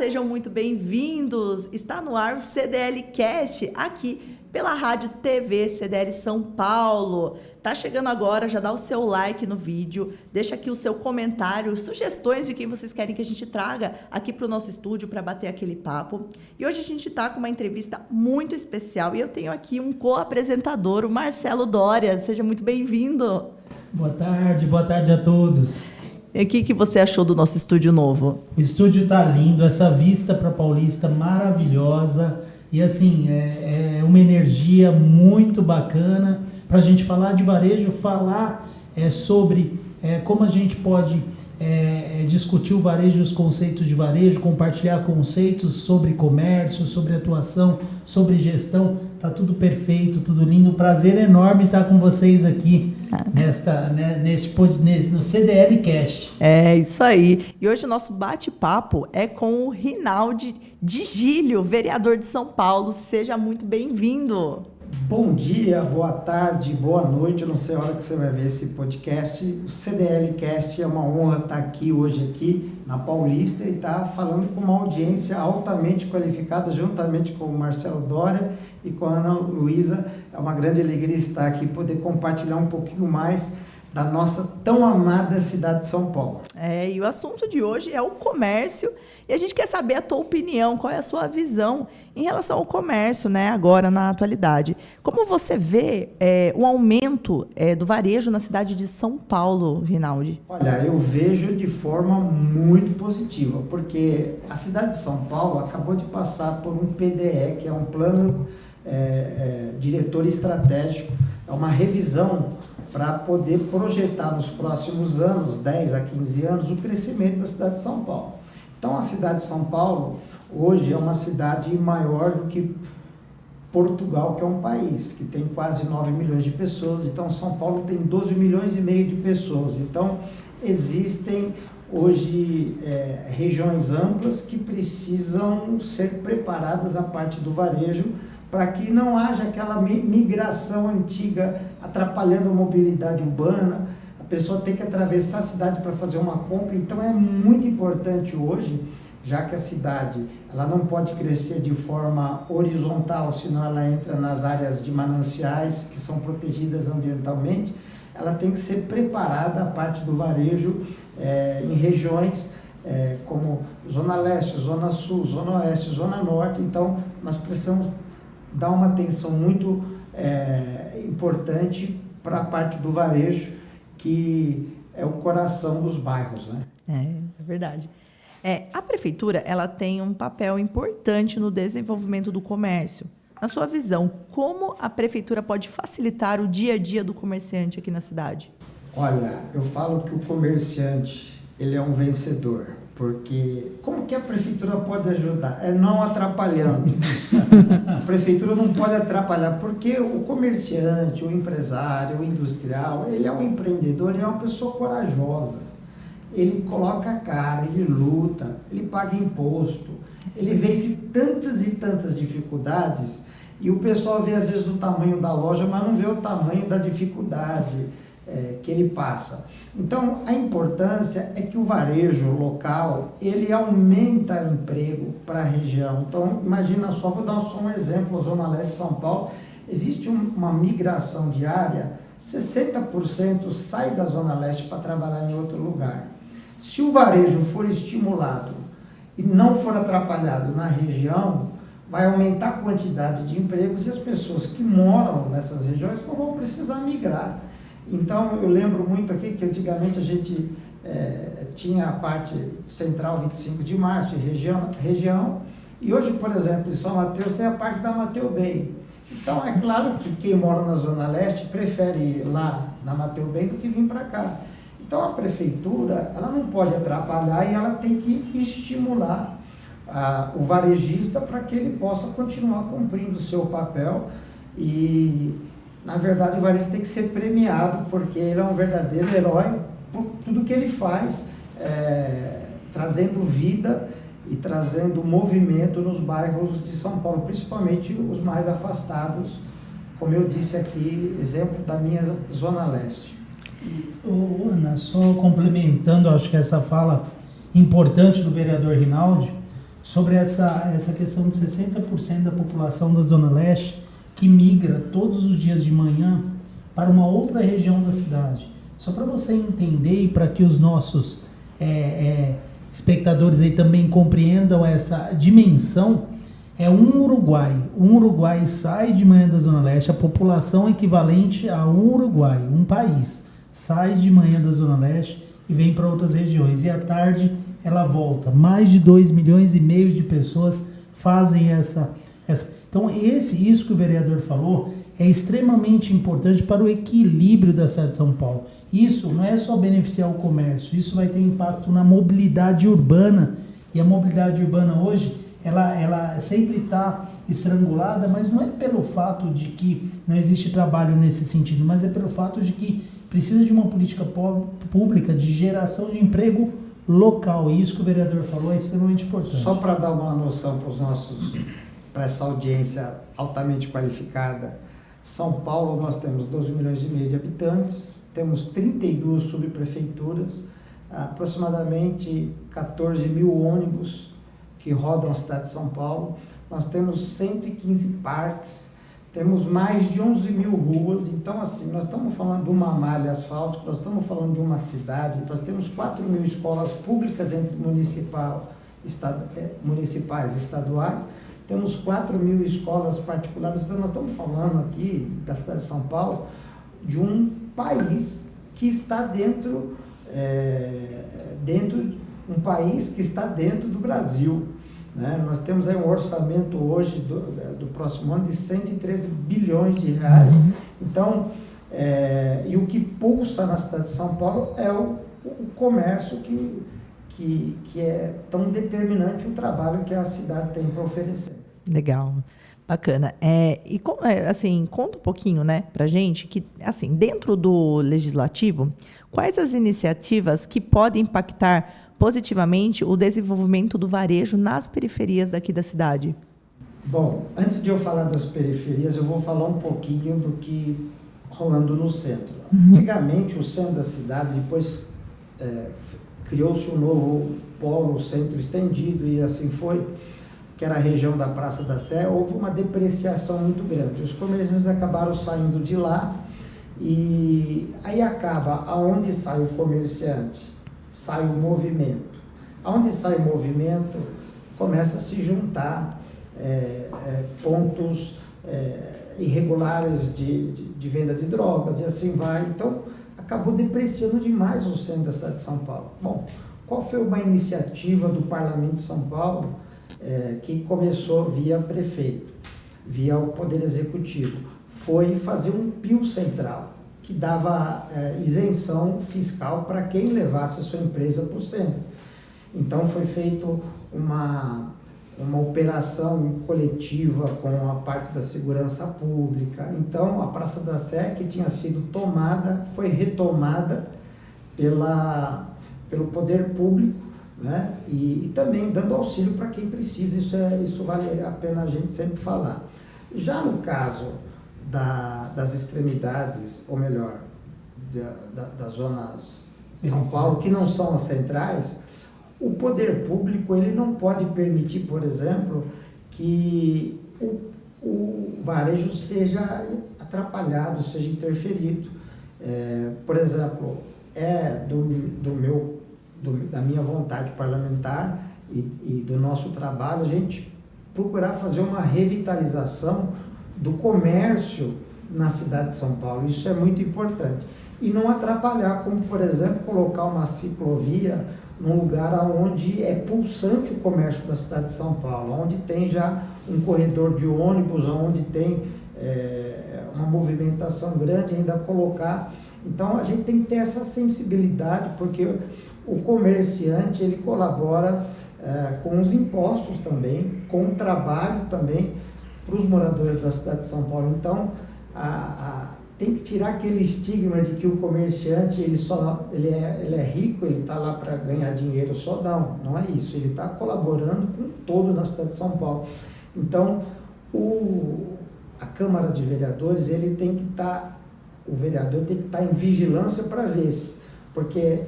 sejam muito bem-vindos. Está no ar o CDL Cast, aqui pela Rádio TV CDL São Paulo. Tá chegando agora, já dá o seu like no vídeo, deixa aqui o seu comentário, sugestões de quem vocês querem que a gente traga aqui para o nosso estúdio para bater aquele papo. E hoje a gente está com uma entrevista muito especial e eu tenho aqui um co-apresentador, o Marcelo Doria. Seja muito bem-vindo. Boa tarde a todos. E o que você achou do nosso estúdio novo? O estúdio tá lindo, essa vista para Paulista maravilhosa e assim, é uma energia muito bacana para a gente falar de varejo, falar sobre como a gente pode discutir o varejo, os conceitos de varejo, compartilhar conceitos sobre comércio, sobre atuação, sobre gestão. Tá tudo perfeito, tudo lindo. Prazer enorme estar com vocês aqui no CDL Cast. É isso aí. E hoje o nosso bate-papo é com o Rinaldi Digílio, vereador de São Paulo. Seja muito bem-vindo. Bom dia, boa tarde, boa noite. Eu não sei a hora que você vai ver esse podcast. O CDL Cast é uma honra estar aqui hoje na Paulista e estar falando com uma audiência altamente qualificada, juntamente com o Marcelo Doria e com a Ana Luísa. É uma grande alegria estar aqui e poder compartilhar um pouquinho mais da nossa tão amada cidade de São Paulo. E o assunto de hoje é o comércio e a gente quer saber a tua opinião, qual é a sua visão em relação ao comércio, né, agora na atualidade. Como você vê um aumento do varejo na cidade de São Paulo, Rinaldi? Olha, eu vejo de forma muito positiva, porque a cidade de São Paulo acabou de passar por um PDE, que é um plano diretor estratégico, é uma revisão para poder projetar nos próximos anos, 10 a 15 anos, o crescimento da cidade de São Paulo. Então, a cidade de São Paulo, hoje, é uma cidade maior do que Portugal, que é um país que tem quase 9 milhões de pessoas. Então, São Paulo tem 12 milhões e meio de pessoas. Então, existem hoje regiões amplas que precisam ser preparadas à parte do varejo para que não haja aquela migração antiga atrapalhando a mobilidade urbana, a pessoa tem que atravessar a cidade para fazer uma compra. Então é muito importante hoje, já que a cidade ela não pode crescer de forma horizontal, senão ela entra nas áreas de mananciais que são protegidas ambientalmente, ela tem que ser preparada a parte do varejo em regiões como Zona Leste, Zona Sul, Zona Oeste, Zona Norte. Então nós precisamos dar uma atenção muito importante para a parte do varejo, que é o coração dos bairros, né? É verdade. A prefeitura ela tem um papel importante no desenvolvimento do comércio. Na sua visão, como a prefeitura pode facilitar o dia a dia do comerciante aqui na cidade? Olha, eu falo que o comerciante ele é um vencedor. Porque como que a prefeitura pode ajudar? Não atrapalhando. A prefeitura não pode atrapalhar, porque o comerciante, o empresário, o industrial, ele é um empreendedor, ele é uma pessoa corajosa. Ele coloca a cara, ele luta, ele paga imposto, ele vence tantas e tantas dificuldades, e o pessoal vê às vezes o tamanho da loja, mas não vê o tamanho da dificuldade que ele passa. Então, a importância é que o varejo local, ele aumenta emprego para a região. Então, imagina só, vou dar só um exemplo, a Zona Leste de São Paulo, existe uma migração diária, 60% sai da Zona Leste para trabalhar em outro lugar. Se o varejo for estimulado e não for atrapalhado na região, vai aumentar a quantidade de empregos e as pessoas que moram nessas regiões não vão precisar migrar. Então, eu lembro muito aqui que antigamente a gente tinha a parte central 25 de março, região, e hoje, por exemplo, em São Mateus tem a parte da Mateu Bem. Então, é claro que quem mora na Zona Leste prefere ir lá na Mateu Bem do que vir para cá. Então, a prefeitura ela não pode atrapalhar e ela tem que estimular o varejista para que ele possa continuar cumprindo o seu papel e... Na verdade, o varejista tem que ser premiado, porque ele é um verdadeiro herói por tudo que ele faz, trazendo vida e trazendo movimento nos bairros de São Paulo, principalmente os mais afastados, como eu disse aqui, exemplo da minha Zona Leste. Ana, só complementando, acho que essa fala importante do vereador Rinaldi, sobre essa questão de 60% da população da Zona Leste que migra todos os dias de manhã para uma outra região da cidade. Só para você entender e para que os nossos espectadores aí também compreendam essa dimensão, um Uruguai sai de manhã da Zona Leste, a população equivalente a um Uruguai, um país, sai de manhã da Zona Leste e vem para outras regiões, e à tarde ela volta. Mais de 2,5 milhões de pessoas fazem essa. Então isso que o vereador falou é extremamente importante para o equilíbrio da cidade de São Paulo. Isso não é só beneficiar o comércio, isso vai ter impacto na mobilidade urbana, e a mobilidade urbana hoje, ela sempre está estrangulada, mas não é pelo fato de que não existe trabalho nesse sentido, mas é pelo fato de que precisa de uma política pública de geração de emprego local, e isso que o vereador falou é extremamente importante. Só para dar uma noção para essa audiência altamente qualificada, São Paulo nós temos 12,5 milhões de habitantes, temos 32 subprefeituras, aproximadamente 14 mil ônibus que rodam a cidade de São Paulo, nós temos 115 parques, temos mais de 11 mil ruas. Então, assim, nós estamos falando de uma malha asfáltica, nós estamos falando de uma cidade, nós temos 4 mil escolas públicas entre municipais e estaduais, temos 4 mil escolas particulares. Então, nós estamos falando aqui da cidade de São Paulo de um país que está dentro um país que está dentro do Brasil, né? Nós temos aí um orçamento hoje do próximo ano de 113 bilhões de reais. Então, e o que pulsa na cidade de São Paulo é o comércio que é tão determinante o trabalho que a cidade tem para oferecer. Legal, bacana. E assim, conta um pouquinho, né, pra gente, que assim, dentro do legislativo, quais as iniciativas que podem impactar positivamente o desenvolvimento do varejo nas periferias daqui da cidade? Bom, antes de eu falar das periferias, eu vou falar um pouquinho do que rolando no centro. Antigamente, o centro da cidade, depois criou-se um novo polo, centro estendido, e assim foi, que era a região da Praça da Sé. Houve uma depreciação muito grande. Os comerciantes acabaram saindo de lá, e aí acaba, aonde sai o comerciante, sai o movimento. Aonde sai o movimento, começa a se juntar pontos irregulares de venda de drogas, e assim vai. Então, acabou depreciando demais o centro da cidade de São Paulo. Bom, qual foi uma iniciativa do Parlamento de São Paulo que começou via prefeito, via o Poder Executivo? Foi fazer um PIL central, que dava isenção fiscal para quem levasse a sua empresa para o centro. Então, foi feita uma operação coletiva com a parte da segurança pública. Então, a Praça da Sé, que tinha sido tomada, foi retomada pelo poder público, né? E também dando auxílio para quem precisa. Isso vale a pena a gente sempre falar. Já no caso das extremidades, ou melhor, das zonas de São Paulo, que não são as centrais, o poder público ele não pode permitir, por exemplo, que o varejo seja atrapalhado, seja interferido. Por exemplo, da minha vontade parlamentar e do nosso trabalho, a gente procurar fazer uma revitalização do comércio na cidade de São Paulo. Isso é muito importante. E não atrapalhar, como, por exemplo, colocar uma ciclovia num lugar onde é pulsante o comércio da cidade de São Paulo, onde tem já um corredor de ônibus, onde tem uma movimentação grande, ainda colocar. Então, a gente tem que ter essa sensibilidade, porque o comerciante ele colabora com os impostos também, com o trabalho também, para os moradores da cidade de São Paulo. Então, tem que tirar aquele estigma de que o comerciante ele é rico, ele está lá para ganhar dinheiro só. Não é isso. Ele está colaborando com todo na cidade de São Paulo. Então, a Câmara de Vereadores, o vereador tem que estar em vigilância para ver se, porque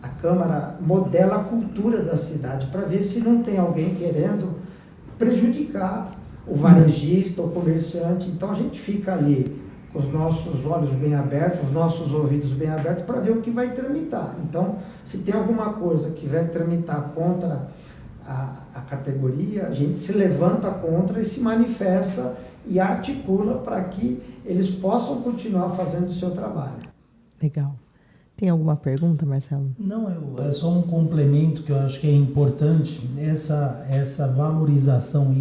a Câmara modela a cultura da cidade para ver se não tem alguém querendo prejudicar o varejista, o comerciante. Então a gente fica ali com os nossos olhos bem abertos, os nossos ouvidos bem abertos para ver o que vai tramitar. Então, se tem alguma coisa que vai tramitar contra a categoria, a gente se levanta contra e se manifesta e articula para que eles possam continuar fazendo o seu trabalho. Legal. Tem alguma pergunta, Marcelo? Não, é só um complemento que eu acho que é importante. Essa valorização,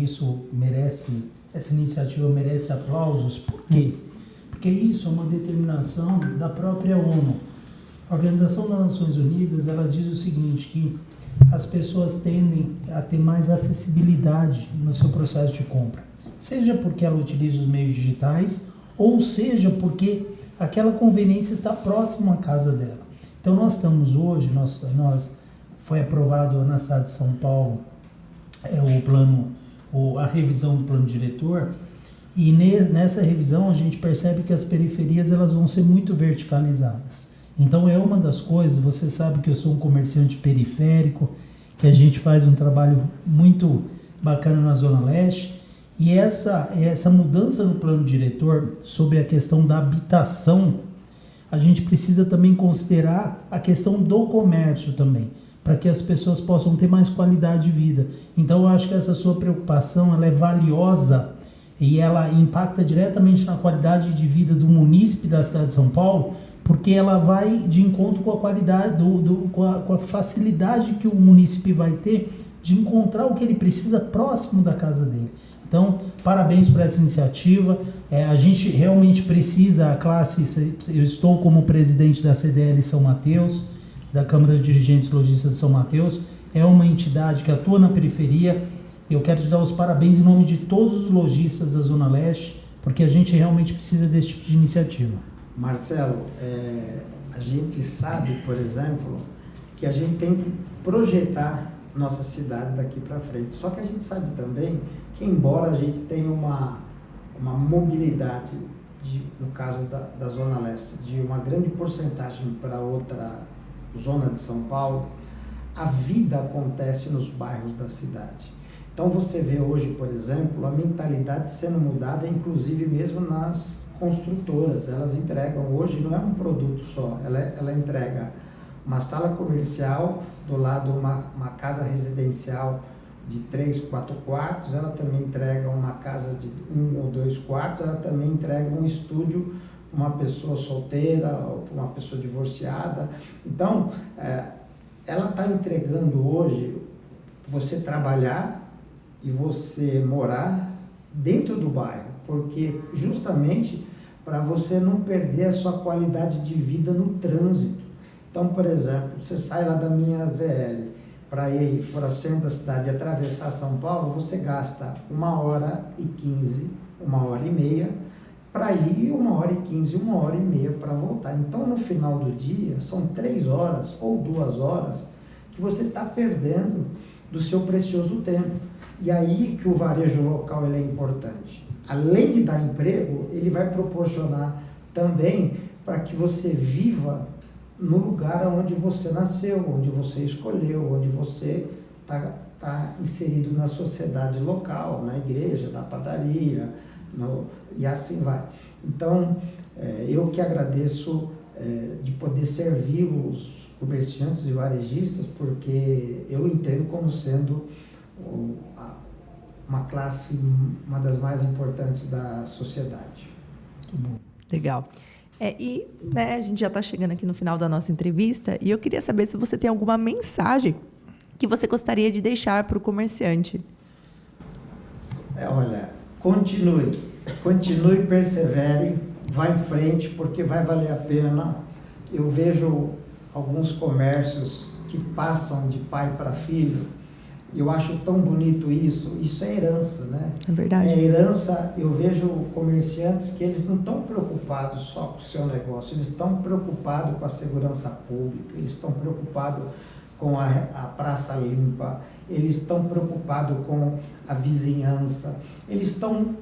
essa iniciativa merece aplausos. Por quê? Porque isso é uma determinação da própria ONU. A Organização das Nações Unidas, ela diz o seguinte, que as pessoas tendem a ter mais acessibilidade no seu processo de compra. Seja porque ela utiliza os meios digitais, ou seja porque aquela conveniência está próxima à casa dela. Então nós estamos hoje, foi aprovado na cidade de São Paulo a revisão do plano diretor, e nessa revisão a gente percebe que as periferias elas vão ser muito verticalizadas. Então é uma das coisas, você sabe que eu sou um comerciante periférico, que a gente faz um trabalho muito bacana na Zona Leste, e essa mudança no plano diretor sobre a questão da habitação, a gente precisa também considerar a questão do comércio também, para que as pessoas possam ter mais qualidade de vida. Então eu acho que essa sua preocupação ela é valiosa e ela impacta diretamente na qualidade de vida do munícipe da cidade de São Paulo, porque ela vai de encontro com a qualidade, com a facilidade que o munícipe vai ter de encontrar o que ele precisa próximo da casa dele. Então, parabéns por essa iniciativa. A gente realmente precisa, a classe, eu estou como presidente da CDL São Mateus, da Câmara de Dirigentes Lojistas de São Mateus, é uma entidade que atua na periferia. Eu quero te dar os parabéns em nome de todos os lojistas da Zona Leste, porque a gente realmente precisa desse tipo de iniciativa. Marcelo, a gente sabe, por exemplo, que a gente tem que projetar nossa cidade daqui para frente. Só que a gente sabe também que, embora a gente tenha uma mobilidade, no caso da Zona Leste, de uma grande porcentagem para outra zona de São Paulo, a vida acontece nos bairros da cidade. Então você vê hoje, por exemplo, a mentalidade sendo mudada, inclusive mesmo nas construtoras. Elas entregam hoje, não é um produto só, ela entrega uma sala comercial, do lado uma casa residencial de 3, 4 quartos, ela também entrega uma casa de 1 ou 2 quartos, ela também entrega um estúdio para uma pessoa solteira ou para uma pessoa divorciada. Então, ela está entregando hoje você trabalhar e você morar dentro do bairro, porque justamente para você não perder a sua qualidade de vida no trânsito. Então, por exemplo, você sai lá da minha ZL para ir para o centro da cidade e atravessar São Paulo, você gasta 1h15, 1h30 para ir, 1h15, 1h30 para voltar. Então, no final do dia, são 3 horas ou 2 horas que você está perdendo do seu precioso tempo. E aí que o varejo local ele é importante. Além de dar emprego, ele vai proporcionar também para que você viva no lugar onde você nasceu, onde você escolheu, onde você está inserido na sociedade local, na igreja, na padaria, e assim vai. Então, eu que agradeço de poder servir os comerciantes e varejistas, porque eu entendo como sendo uma classe, uma das mais importantes da sociedade. Muito bom. Legal. A gente já está chegando aqui no final da nossa entrevista e eu queria saber se você tem alguma mensagem que você gostaria de deixar para o comerciante. Olha, continue, persevere, vá em frente, porque vai valer a pena. Eu vejo alguns comércios que passam de pai para filho. Eu acho tão bonito isso é herança, né? É verdade. É herança, eu vejo comerciantes que eles não estão preocupados só com o seu negócio, eles estão preocupados com a segurança pública, eles estão preocupados com a praça limpa, eles estão preocupados com a vizinhança, eles estão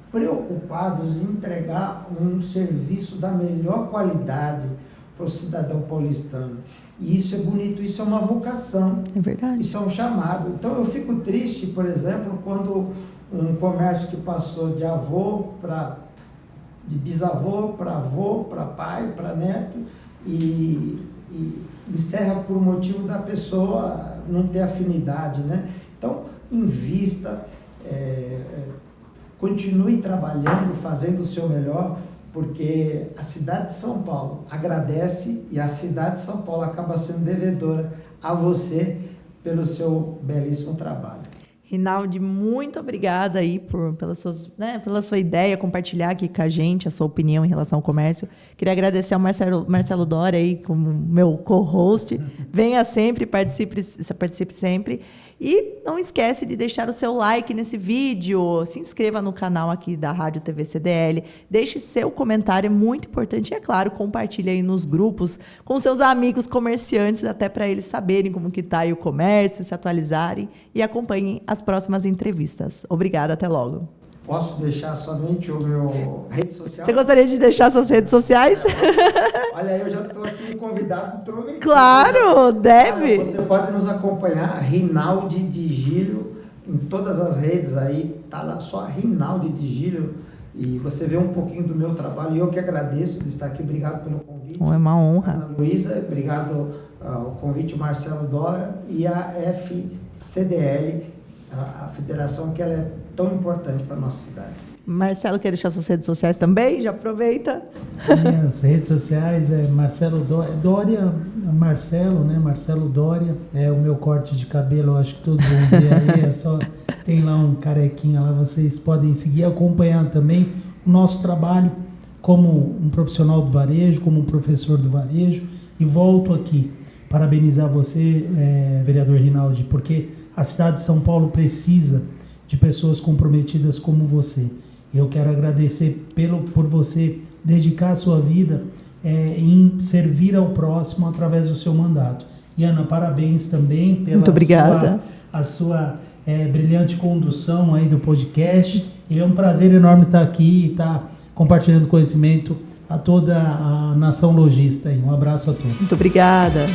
preocupados em entregar um serviço da melhor qualidade, para o cidadão paulistano. E isso é bonito, isso é uma vocação. É verdade. Isso é um chamado. Então eu fico triste, por exemplo, quando um comércio que passou de avô de bisavô para avô, para pai, para neto, e encerra por motivo da pessoa não ter afinidade, né? Então, invista, continue trabalhando, fazendo o seu melhor, porque a cidade de São Paulo agradece e a cidade de São Paulo acaba sendo devedora a você pelo seu belíssimo trabalho. Rinaldi, muito obrigada aí pela sua ideia, compartilhar aqui com a gente a sua opinião em relação ao comércio. Queria agradecer ao Marcelo Doria aí como meu co-host. Venha sempre, participe sempre. E não esquece de deixar o seu like nesse vídeo, se inscreva no canal aqui da Rádio TV CDL, deixe seu comentário, é muito importante. E, é claro, compartilhe aí nos grupos com seus amigos comerciantes, até para eles saberem como que está aí o comércio, se atualizarem e acompanhem as próximas entrevistas. Obrigada, até logo. Posso deixar somente o meu rede social? Você gostaria de deixar suas redes sociais? Olha, eu já estou aqui convidado. Claro, deve. Você pode nos acompanhar, Rinaldi Digílio, em todas as redes aí, tá lá só Rinaldi Digílio, e você vê um pouquinho do meu trabalho, e eu que agradeço de estar aqui, obrigado pelo convite. É uma honra. Ana Luísa, obrigado ao convite, Marcelo Doria, e a FCDL, a federação que ela é tão importante para a nossa cidade. Marcelo, quer deixar suas redes sociais também? Já aproveita. Minhas redes sociais é Marcelo Doria, Marcelo, né? Marcelo Doria. É o meu corte de cabelo, eu acho que todos vão ver aí. É só, tem lá um carequinha lá, vocês podem seguir, acompanhar também o nosso trabalho como um profissional do varejo, como um professor do varejo. E volto aqui parabenizar você, vereador Rinaldi, porque a cidade de São Paulo precisa de pessoas comprometidas como você. Eu quero agradecer por você dedicar a sua vida em servir ao próximo através do seu mandato. E, Ana, parabéns também pela Muito obrigada. sua brilhante condução aí do podcast. E é um prazer enorme estar aqui e estar compartilhando conhecimento a toda a nação lojista. Um abraço a todos. Muito obrigada.